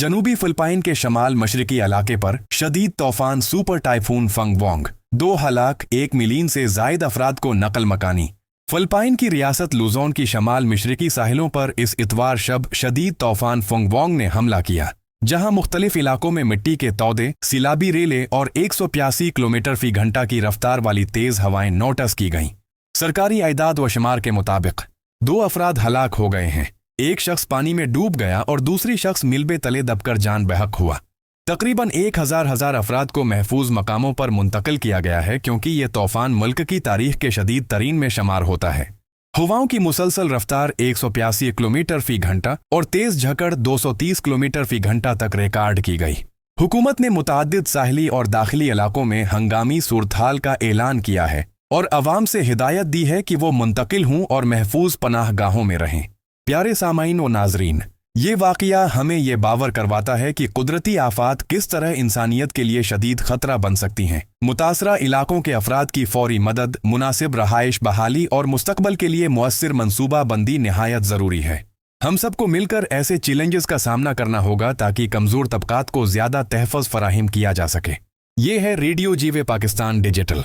जनूबी फिलिपाइन के शमाल मशरकी इलाके पर शदीद तूफान सुपर टाइफून फंगवोंग 2 हलाक 1 मिलियन से जायद अफराद को नकल मकानी। फिलिपाइन की रियासत लुजोन की शमाल मशरकी साहिलों पर इस इतवार शब शदीद तूफान फंगवोंग ने हमला किया, जहां मुख्तलिफ इलाकों में मिट्टी के तौदे, सिलाबी रेले और 185 किलोमीटर फी घंटा की रफ्तार वाली तेज हवाएं नोटिस की गईं। सरकारी आइदाद व शुमार के मुताबिक 2 अफराद हलाक हो गए हैं, एक शख्स पानी में डूब गया और दूसरी शख्स मिलबे तले दबकर जान बहक हुआ। तकरीबन 1000 अफराद को महफूज मकामों पर मुंतकिल किया गया है, क्योंकि ये तूफान मुल्क की तारीख के शदीद तरीन में शुमार होता है। हवाओं की मुसलसल रफ्तार 185 किलोमीटर फी घंटा और तेज झकड़ 230 किलोमीटर फी घंटा तक रिकॉर्ड की गई। हुकूमत ने मुतअद्दिद साहली और दाखिली इलाकों में हंगामी सूरत-हाल का ऐलान किया है और अवाम से हिदायत दी है कि वो मुंतकिल हों और महफूज पनाह गाहों में रहें। प्यारे सामाईन व नाजरीन, ये वाक़या हमें ये बावर करवाता है कि कुदरती आफात किस तरह इंसानियत के लिए शदीद खतरा बन सकती हैं। मुतासरा इलाकों के अफराद की फौरी मदद, मुनासिब रहाइश बहाली और मुस्तकबल के लिए मुअस्सिर मंसूबा बंदी निहायत ज़रूरी है। हम सबको मिलकर ऐसे चैलेंजेस का सामना करना होगा ताकि कमज़ोर तबकात को ज़्यादा तहफ़्फ़ुज़ फराहिम किया जा सके। ये है रेडियो जीवे पाकिस्तान डिजिटल।